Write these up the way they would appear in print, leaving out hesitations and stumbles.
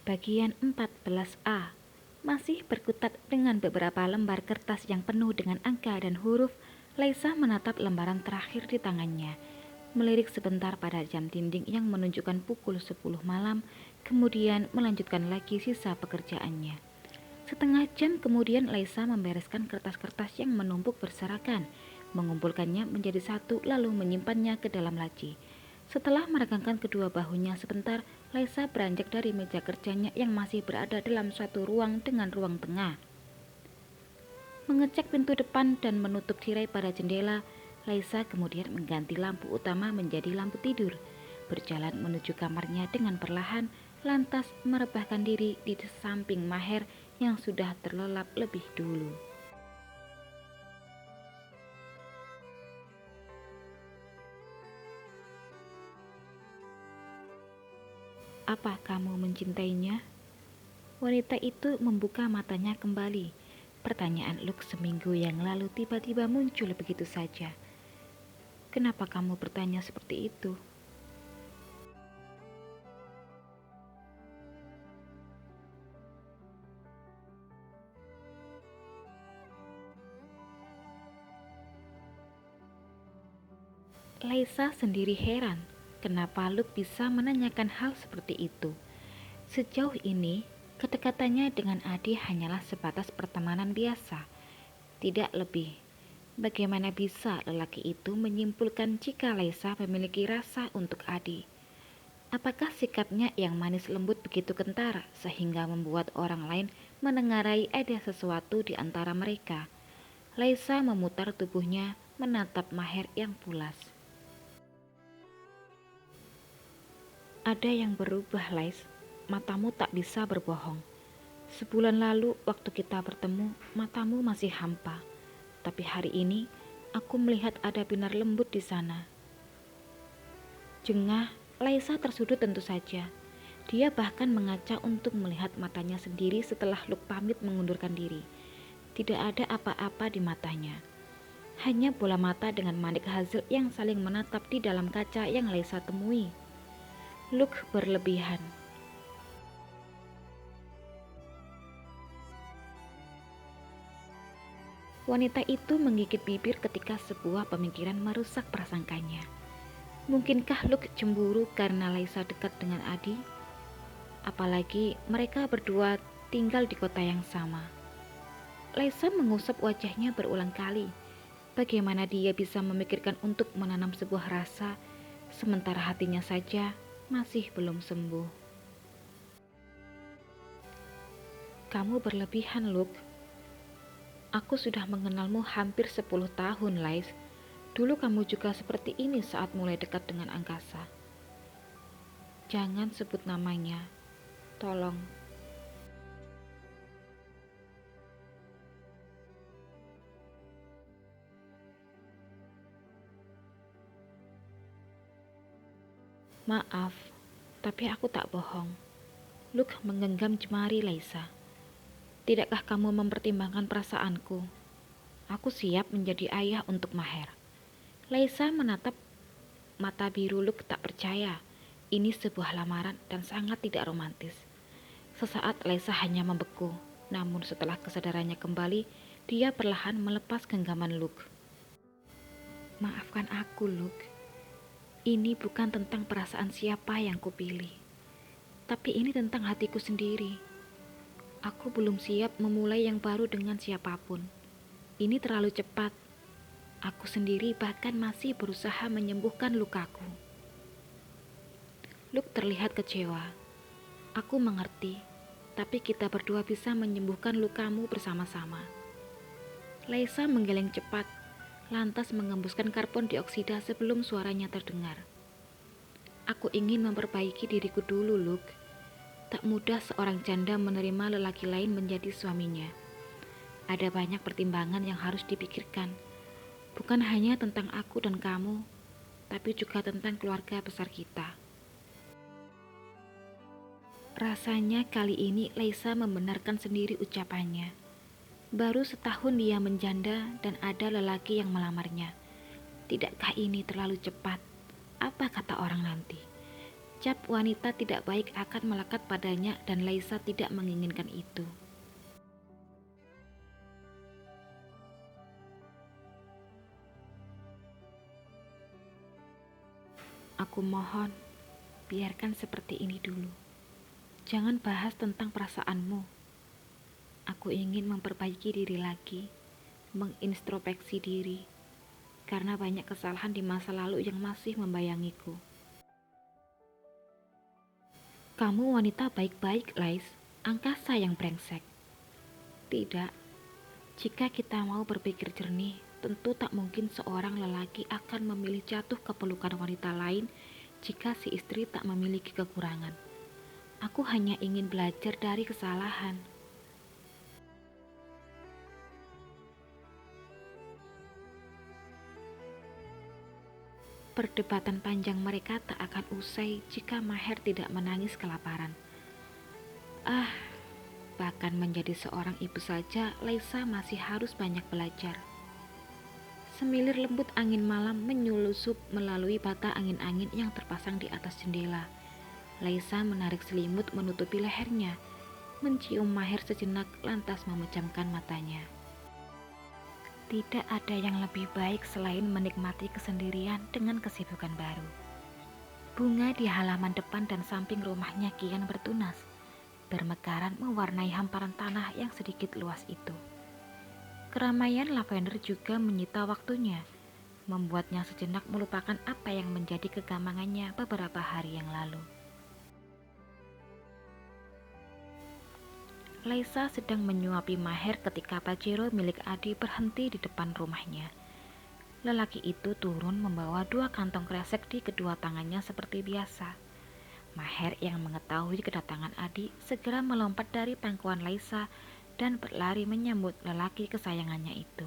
Bagian 14A. Masih berkutat dengan beberapa lembar kertas yang penuh dengan angka dan huruf, Laisa menatap lembaran terakhir di tangannya. Melirik sebentar pada jam dinding yang menunjukkan pukul 10 malam, kemudian melanjutkan lagi sisa pekerjaannya. Setengah jam kemudian Laisa membereskan kertas-kertas yang menumpuk berserakan, mengumpulkannya menjadi satu lalu menyimpannya ke dalam laci. Setelah meregangkan kedua bahunya sebentar, Laisa beranjak dari meja kerjanya yang masih berada dalam suatu ruang dengan ruang tengah. Mengecek pintu depan dan menutup tirai pada jendela, Laisa kemudian mengganti lampu utama menjadi lampu tidur, berjalan menuju kamarnya dengan perlahan, lantas merebahkan diri di samping Maher yang sudah terlelap lebih dulu. Apa kamu mencintainya? Wanita itu membuka matanya kembali. Pertanyaan Luke seminggu yang lalu tiba-tiba muncul begitu saja. Kenapa kamu bertanya seperti itu? Laisa sendiri heran, kenapa Luke bisa menanyakan hal seperti itu. Sejauh ini, kedekatannya dengan Adi hanyalah sebatas pertemanan biasa, tidak lebih. Bagaimana bisa lelaki itu menyimpulkan jika Laisa memiliki rasa untuk Adi? Apakah sikapnya yang manis lembut begitu kentar sehingga membuat orang lain menengarai ada sesuatu di antara mereka? Laisa memutar tubuhnya menatap Maher yang pulas. Ada yang berubah, Lais. Matamu tak bisa berbohong. Sebulan lalu waktu kita bertemu, matamu masih hampa. Tapi hari ini, aku melihat ada binar lembut di sana. Jengah, Laisa tersudut tentu saja. Dia bahkan mengaca untuk melihat matanya sendiri setelah Luke pamit mengundurkan diri. Tidak ada apa-apa di matanya. Hanya bola mata dengan manik hasil yang saling menatap di dalam kaca yang Laisa temui. Luke berlebihan. Wanita itu menggigit bibir ketika sebuah pemikiran merusak prasangkanya. Mungkinkah Luke cemburu karena Laisa dekat dengan Adi? Apalagi mereka berdua tinggal di kota yang sama. Laisa mengusap wajahnya berulang kali. Bagaimana dia bisa memikirkan untuk menanam sebuah rasa, sementara hatinya saja masih belum sembuh. Kamu berlebihan, Luke. Aku sudah mengenalmu hampir 10 tahun, Lais. Dulu kamu juga seperti ini saat mulai dekat dengan angkasa. Jangan sebut namanya. Tolong. Maaf, tapi aku tak bohong. Luke menggenggam jemari Laisa. Tidakkah kamu mempertimbangkan perasaanku? Aku siap menjadi ayah untuk Maher. Laisa menatap mata biru Luke tak percaya. Ini sebuah lamaran dan sangat tidak romantis. Sesaat Laisa hanya membeku, namun setelah kesadarannya kembali, dia perlahan melepas genggaman Luke. Maafkan aku, Luke. Ini bukan tentang perasaan siapa yang kupilih, tapi ini tentang hatiku sendiri. Aku belum siap memulai yang baru dengan siapapun. Ini terlalu cepat. Aku sendiri bahkan masih berusaha menyembuhkan lukaku. Luke terlihat kecewa. Aku mengerti, tapi kita berdua bisa menyembuhkan lukamu bersama-sama. Laisa menggeleng cepat, lantas mengembuskan karbon dioksida sebelum suaranya terdengar. Aku ingin memperbaiki diriku dulu, Luke. Tak mudah seorang janda menerima lelaki lain menjadi suaminya. Ada banyak pertimbangan yang harus dipikirkan. Bukan hanya tentang aku dan kamu, tapi juga tentang keluarga besar kita. Rasanya kali ini Laisa membenarkan sendiri ucapannya. Baru setahun dia menjanda dan ada lelaki yang melamarnya. Tidakkah ini terlalu cepat? Apa kata orang nanti? Cap wanita tidak baik akan melekat padanya dan Laisa tidak menginginkan itu. Aku mohon, biarkan seperti ini dulu. Jangan bahas tentang perasaanmu. Aku ingin memperbaiki diri lagi, mengintrospeksi diri, karena banyak kesalahan di masa lalu yang masih membayangiku. Kamu wanita baik-baik, Lais. Angkasa yang brengsek. Tidak, jika kita mau berpikir jernih, tentu tak mungkin seorang lelaki akan memilih jatuh ke pelukan wanita lain jika si istri tak memiliki kekurangan. Aku hanya ingin belajar dari kesalahan. Perdebatan panjang mereka tak akan usai jika Maher tidak menangis kelaparan. Bahkan menjadi seorang ibu saja, Laisa masih harus banyak belajar. Semilir lembut angin malam menyulusup melalui bata angin-angin yang terpasang di atas jendela. Laisa menarik selimut menutupi lehernya, mencium Maher sejenak lantas memejamkan matanya. Tidak ada yang lebih baik selain menikmati kesendirian dengan kesibukan baru. Bunga di halaman depan dan samping rumahnya kian bertunas, bermekaran mewarnai hamparan tanah yang sedikit luas itu. Keramaian lavender juga menyita waktunya, membuatnya sejenak melupakan apa yang menjadi kegamangannya beberapa hari yang lalu. Laisa sedang menyuapi Maher ketika Pajero milik Adi berhenti di depan rumahnya. Lelaki itu turun membawa 2 kantong kresek di kedua tangannya seperti biasa. Maher yang mengetahui kedatangan Adi segera melompat dari pangkuan Laisa dan berlari menyambut lelaki kesayangannya itu.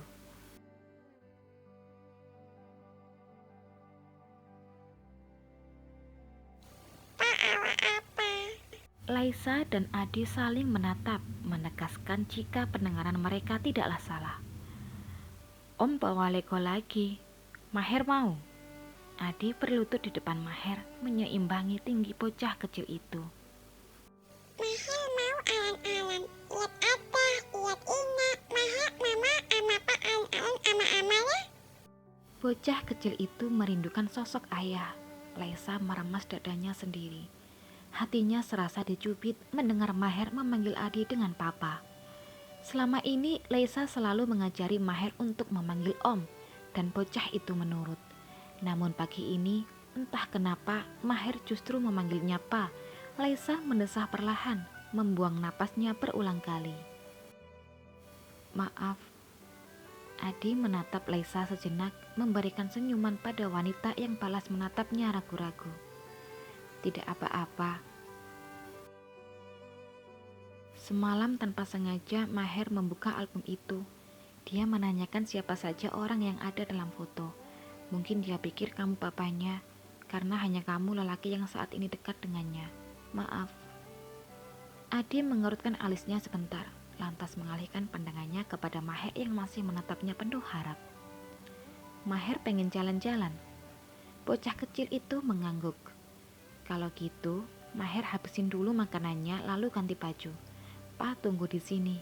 Laisa dan Adi saling menatap, menegaskan jika pendengaran mereka tidaklah salah. Om bawa Lego lagi. Maher mau. Adi berlutut di depan Maher, menyeimbangi tinggi bocah kecil itu. Maher mau alan-alan. Lihat apa? Lihat ini. Maher, mama, ama pa alan-alan ama-ama ya. Bocah kecil itu merindukan sosok ayah. Laisa meremas dadanya sendiri. Hatinya serasa dicubit mendengar Maher memanggil Adi dengan papa. Selama ini Laisa selalu mengajari Maher untuk memanggil om, dan bocah itu menurut. Namun pagi ini, entah kenapa Maher justru memanggilnya pa. Laisa mendesah perlahan, membuang napasnya berulang kali. Maaf. Adi menatap Laisa sejenak, memberikan senyuman pada wanita yang balas menatapnya ragu-ragu. Tidak apa-apa. Semalam tanpa sengaja Maher membuka album itu. Dia menanyakan siapa saja orang yang ada dalam foto. Mungkin dia pikir kamu papanya, karena hanya kamu lelaki yang saat ini dekat dengannya. Maaf. Adi mengerutkan alisnya sebentar, lantas mengalihkan pandangannya kepada Maher yang masih menatapnya penuh harap. Maher pengen jalan-jalan. Bocah kecil itu mengangguk. Kalau gitu, Maher habisin dulu makanannya lalu ganti baju. Pa tunggu di sini.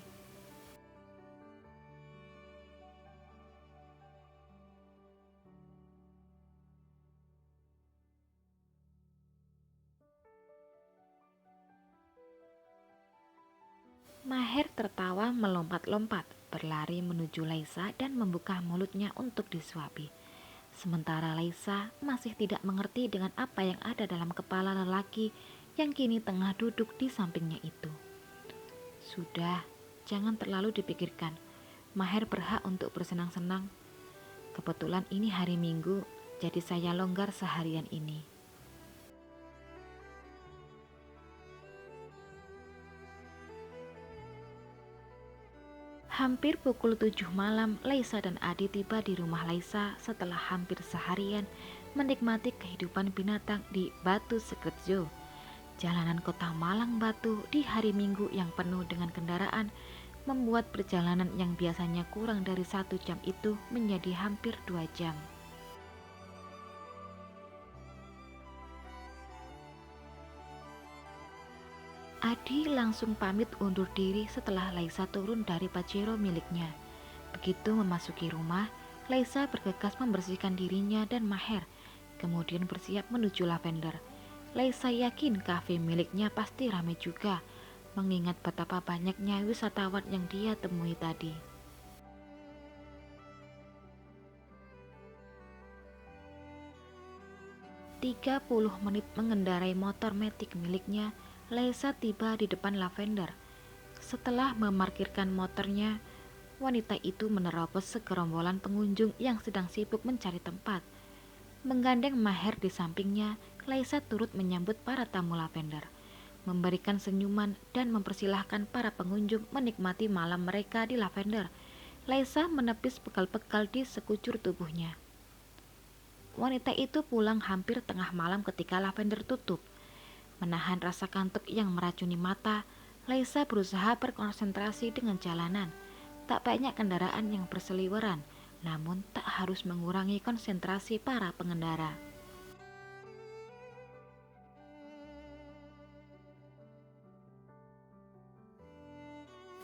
Maher tertawa melompat-lompat, berlari menuju Laisa dan membuka mulutnya untuk disuapi. Sementara Laisa masih tidak mengerti dengan apa yang ada dalam kepala lelaki yang kini tengah duduk di sampingnya itu. Sudah, jangan terlalu dipikirkan. Maher berhak untuk bersenang-senang. Kebetulan ini hari Minggu, jadi saya longgar seharian ini. Hampir pukul 7 malam, Laisa dan Adi tiba di rumah Laisa setelah hampir seharian menikmati kehidupan binatang di Batu Secret Zoo. Jalanan kota Malang Batu di hari Minggu yang penuh dengan kendaraan membuat perjalanan yang biasanya kurang dari 1 jam itu menjadi hampir 2 jam. Adi langsung pamit undur diri setelah Laisa turun dari Pajero miliknya. Begitu memasuki rumah, Laisa bergegas membersihkan dirinya dan Maher, kemudian bersiap menuju Lavender. Laisa yakin kafe miliknya pasti ramai juga, mengingat betapa banyaknya wisatawan yang dia temui tadi. 30 menit mengendarai motor metik miliknya, Laisa tiba di depan Lavender. Setelah memarkirkan motornya, wanita itu menerobos segerombolan pengunjung yang sedang sibuk mencari tempat. Menggandeng Maher di sampingnya, Laisa turut menyambut para tamu Lavender, memberikan senyuman dan mempersilahkan para pengunjung menikmati malam mereka di Lavender. Laisa menepis bekal-bekal di sekujur tubuhnya. Wanita itu pulang hampir tengah malam ketika Lavender tutup. Menahan rasa kantuk yang meracuni mata, Laisa berusaha berkonsentrasi dengan jalanan. Tak banyak kendaraan yang berseliweran, namun tak harus mengurangi konsentrasi para pengendara.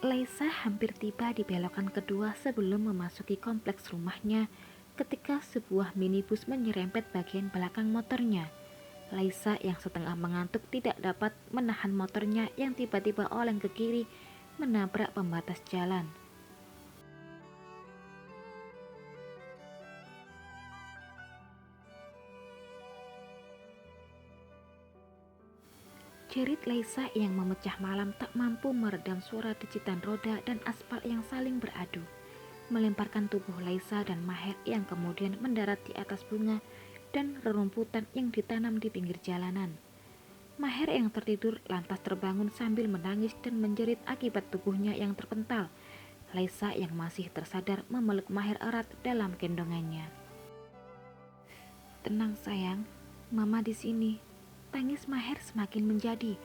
Laisa hampir tiba di belokan kedua sebelum memasuki kompleks rumahnya ketika sebuah minibus menyerempet bagian belakang motornya. Laisa yang setengah mengantuk tidak dapat menahan motornya yang tiba-tiba oleng ke kiri menabrak pembatas jalan. Jerit Laisa yang memecah malam tak mampu meredam suara decitan roda dan aspal yang saling beradu, melemparkan tubuh Laisa dan Maher yang kemudian mendarat di atas bunga dan rerumputan yang ditanam di pinggir jalanan. Maher yang tertidur lantas terbangun sambil menangis dan menjerit akibat tubuhnya yang terpental. Laisa yang masih tersadar memeluk Maher erat dalam gendongannya. "Tenang sayang, Mama di sini." Tangis Maher semakin menjadi,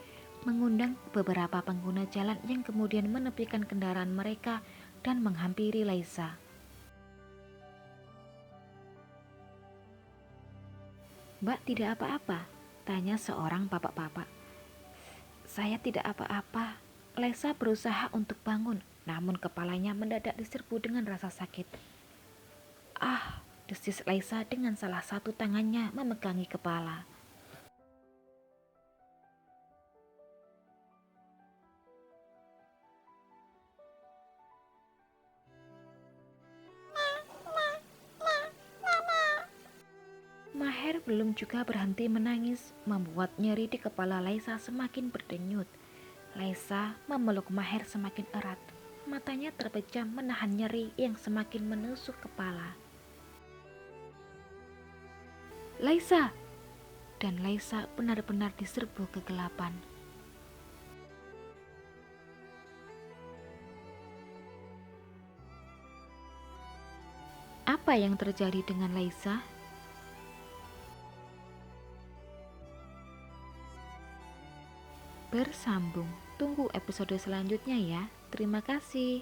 mengundang beberapa pengguna jalan yang kemudian menepikan kendaraan mereka dan menghampiri Laisa. "Mbak tidak apa-apa?" tanya seorang bapak-bapak. "Saya tidak apa-apa." Laisa berusaha untuk bangun, namun kepalanya mendadak diserbu dengan rasa sakit. "Ah," desis Laisa dengan salah satu tangannya memegangi kepala. Maher belum juga berhenti menangis, membuat nyeri di kepala Laisa semakin berdenyut. Laisa memeluk Maher semakin erat, matanya terpejam menahan nyeri yang semakin menusuk kepala. "Laisa!" Dan Laisa benar-benar diserbu kegelapan. Apa yang terjadi dengan Laisa? Bersambung. Tunggu episode selanjutnya ya. Terima kasih.